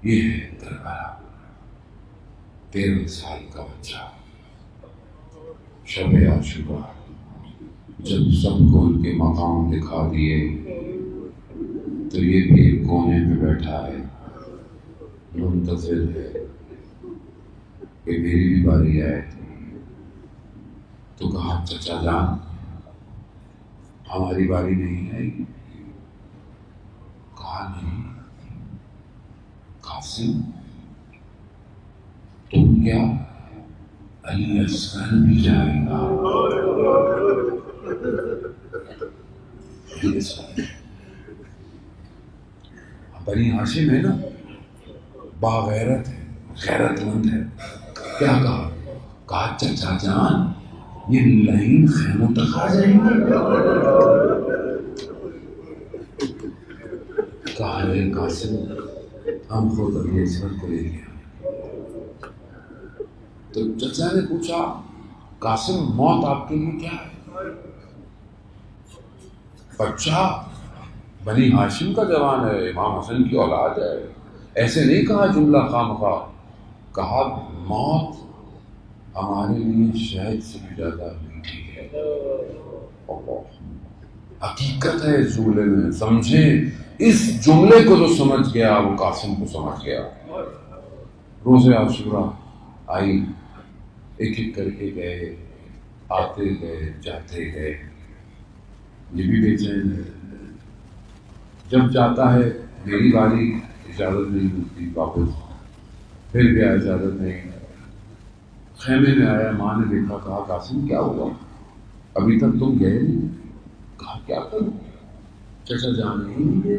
یہ ہے کربلا، 13 سال کا بچہ شب عاشورہ جب سب کو ان کے مقام دکھا دیے تو یہ بھی ایک کونے میں بیٹھا ہے، منتظر ہے کہ میری بھی باری آئے۔ تو کہا چچا جان ہماری باری نہیں آئے گی؟ کہا نہیں، قاسم تم کیا علی اصغر بھی جائے گا؟ علی اصغر بنی ہاشم ہے نا، باغیرت ہے، غیرت مند ہے، کیا کہا؟ کہا چچا جان یہ لائن خیموں تک آ جائیں گے؟ کہا ہے قاسم ہم خود علی اصغر کو لے لیا۔ تو چچا نے پوچھا قاسم موت آپ کے لیے کیا ہے؟ بچہ بنی ہاشم کا جوان ہے، امام حسن کی اولاد ہے، ایسے نہیں کہا جملہ خامخواہ، کہا موت ہمارے لیے شہد سے بھی زیادہ میٹھی ہے۔ حقیقت ہے اس جملے میں، سمجھے اس جملے کو جو سمجھ گیا وہ قاسم کو سمجھ گیا۔ روز عاشورہ آئی، ایک ایک کر کے گئے، آتے گئے جاتے گئے، یہ بھی بے چین ہے، جب جاتا ہے میری باری اجازت نہیں ملتی واپس، پھر گیا اجازت نہیں، خیمے میں آیا، ماں نے دیکھا، کہا قاسم کیا ہوا ابھی تک تم گئے نہیں؟ کہا کیا کروں چچا جان نہیں گئے۔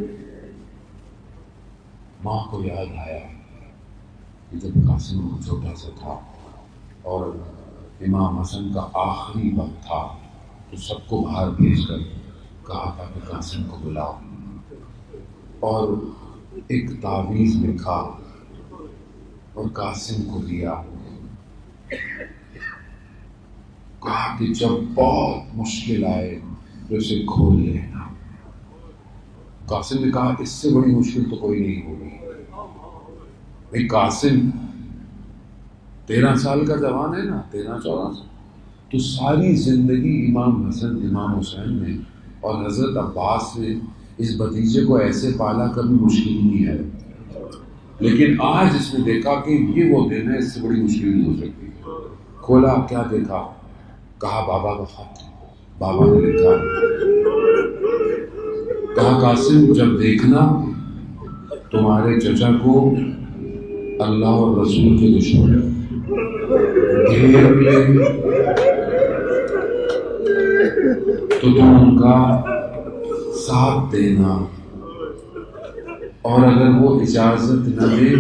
ماں کو یاد آیا کہ جب قاسم چھوٹا سا تھا اور امام حسن کا آخری وقت تھا تو سب کو باہر بھیج کر کہا تھا کہ قاسم کو بلاؤ، اور ایک تعویذ لکھا اور قاسم کو دیا، کہا کہ جب بہت مشکل آئے تو اسے کھول لینا۔ قاسم نے کہا اس سے بڑی مشکل تو کوئی نہیں ہوگی۔ بھائی قاسم 13 سال کا جوان ہے نا، 13-14 سال، تو ساری زندگی امام حسن امام حسین نے اور حضرت عباس نے اس بھتیجے کو ایسے پالا، کبھی مشکل نہیں ہے، لیکن آج اس نے دیکھا کہ یہ وہ دن ہے، اس سے بڑی مشکل نہیں ہو سکتی۔ کھولا، کیا دیکھا؟ کہا بابا کا خط، بابا نے لکھا، کہا قاسم جب دیکھنا تمہارے چچا کو اللہ اور رسول کے دشمن گھیر لے تو تم ان کا ساتھ دینا، اور اگر وہ اجازت نہ دے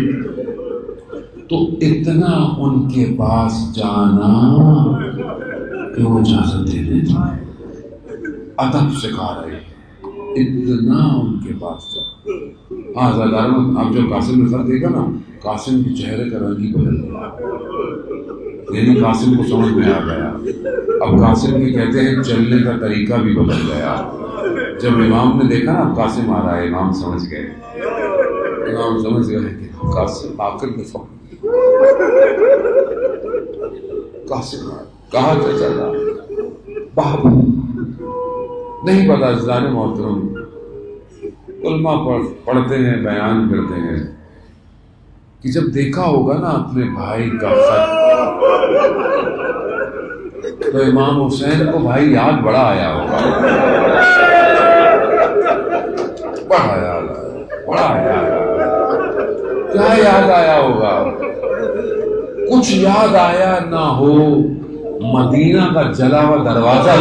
تو اتنا ان کے پاس جانا کہ وہ اجازت دے دے تمہیں۔ ادب سکھا رہے، اتنا ان کے پاس جانا۔ ہاں زادارم اب جب قاسم نے خط دیکھا نا، قاسم کے چہرے کا رنگ ہی بدل گیا، یعنی قاسم کو سمجھ میں آ گیا۔ اب قاسم بھی کہتے ہیں چلنے کا طریقہ بھی بدل گیا۔ جب امام نے دیکھا نا قاسم آ رہا ہے، امام سمجھ گئے، امام سمجھ گئے کہ قاسم آخر میں سمجھ قاسم کہا چلا بابو نہیں پتا جان محترم، علماء پڑھتے ہیں بیان کرتے ہیں کہ جب دیکھا ہوگا نا اپنے بھائی کا خط تو امام حسین کو بھائی یاد بڑا آیا ہوگا، بڑا یاد کیا یاد آیا ہوگا؟ کچھ یاد آیا نہ ہو مدینہ کا جلا ہوا دروازہ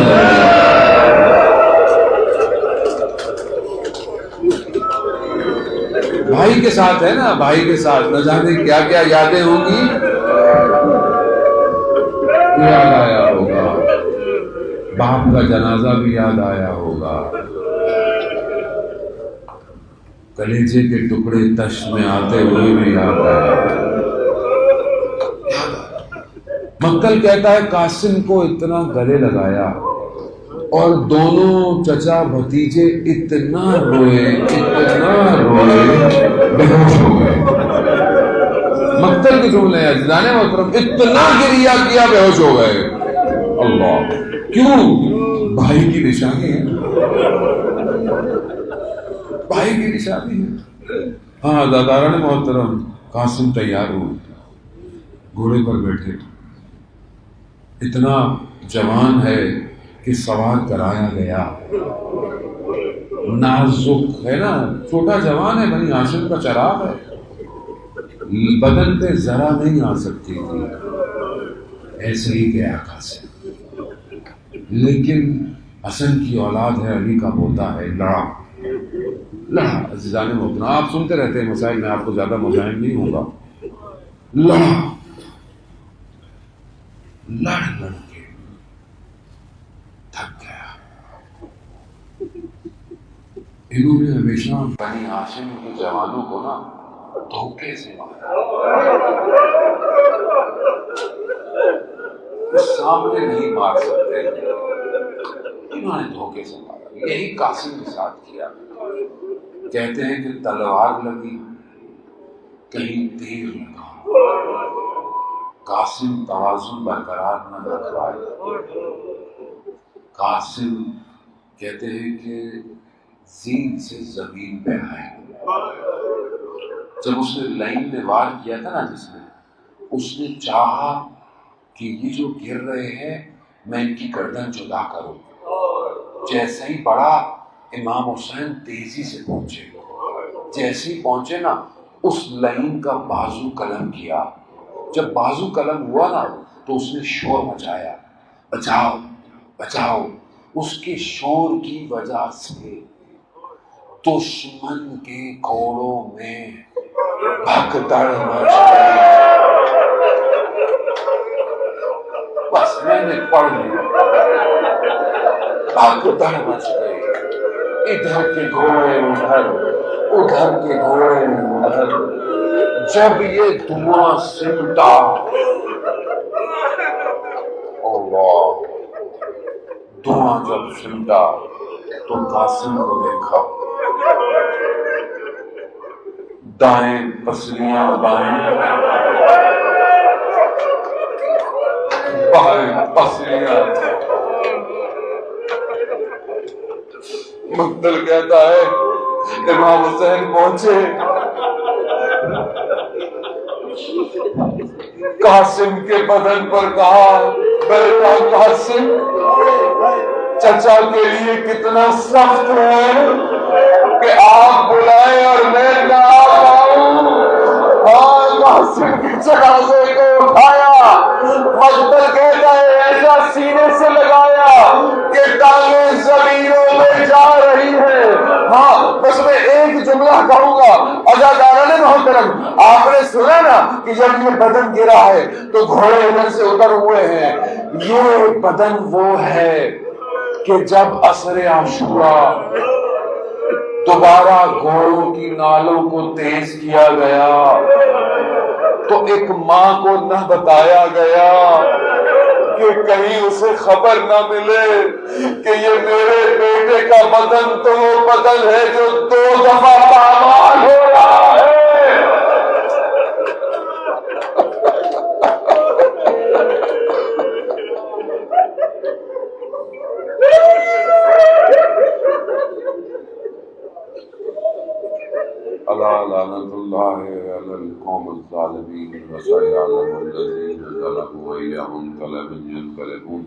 بھائی کے ساتھ ہے نا، بھائی کے ساتھ نہ جانے کیا کیا یادیں ہوں گی، یاد آیا ہوگا، باپ کا جنازہ بھی یاد آیا ہوگا، کلیجے کے ٹکڑے تش میں آتے ہوئے بھی یاد آیا۔ مکل کہتا ہے قاسم کو اتنا گلے لگایا اور دونوں چچا بھتیجے اتنا روئے بے ہوش ہو گئے۔ کے جملے ہیں عزیزان محترم، اتنا گریا کیا بے ہوش ہو گئے. اللہ، کیوں؟ بھائی کی نشانی ہے، بھائی کی نشانی ہے. ہاں داداران محترم، قاسم تیار ہو، گھوڑے پر بیٹھے، اتنا جوان ہے کہ سوار کرایا گیا. نازک ہے نا، چھوٹا جوان ہے، بنی ہاشم کا چراغ ہے، بدن پہ ذرا نہیں آ سکتی تھی، ایسے ہی کہ آقا سے. لیکن حسن کی اولاد ہے، علی کا پوتا ہے، لڑا. عزیزان محترم، آپ سنتے رہتے ہیں مسائل میں، آپ کو زیادہ مزاحم نہیں ہوگا. لڑ کے تھک گیا. انہوں نے ہمیشہ بنی ہاشم کے جوانوں کو نا دھوکے سے مارا، سامنے نہیں مار سکتے، انہوں نے دھوکے سے مارا. یہی قاسم کے ساتھ کیا. کہتے ہیں کہ تلوار لگی، کہیں تیر لگا، قاسم توازن برقرار نہ رکھ پائے. قاسم کہتے ہیں کہ زین سے زمین پہ آئے. جب اس نے لائن میں وار کیا تھا نا، جس میں اس نے چاہا کہ یہ جو گر رہے ہیں میں ان کی گردن جدا کروں. جیسے ہی بڑا امام حسین تیزی سے پہنچے، جیسے ہی پہنچے نا اس لائن کا بازو قلم کیا. جب بازو قلم ہوا نا تو اس نے شور مچایا، بچاؤ بچاؤ. اس کے شور کی وجہ سے دشمن کے گھوڑوں میں بھگدڑ مچ گئی. بس میں نے پڑھ لیا، بھگدڑ مچ گئی. ادھر کے گھوڑے ادھر، ادھر کے گھوڑے ادھر. جب یہ دھواں سمٹا، اللہ، دھواں جب سمٹا تو قاسم کو دیکھا، دائیں پسلیاں بائیں، بائیں پسلیاں. مقتل کہتا ہے امام حسین پہنچے، قاسم کے بدن پر کہا، بیٹا قاسم چچا کے لیے کتنا سخت ہے کہ آپ بلائیں اور میں نہ آ پاؤں. ہاں، قاسم کے جنازے کو اٹھایا، مقتل کہتا ہے ایسا سینے سے لگایا کہ ٹانگیں زمینوں میں جا رہی ہیں. ہاں، بس میں ایک جملہ کہوں گا عزاداران محترم، آپ نے سنا نا کہ جب یہ بدن گرا ہے تو گھوڑے ادھر سے ادھر ہوئے ہیں. یہ بدن وہ ہے کہ جب عصر عاشوراء دوبارہ گھوڑوں کی نالوں کو تیز کیا گیا تو ایک ماں کو نہ بتایا گیا کہ کہیں اسے خبر نہ ملے کہ یہ میرے بیٹے کا بدن تو وہ بدن ہے جو 2 دفعہ پامال ہو رہا ہے. الا لعنت اللہ علی القوم الظالمین وسيعلم الذين ظلموا أيهم منقلب ينقلبون.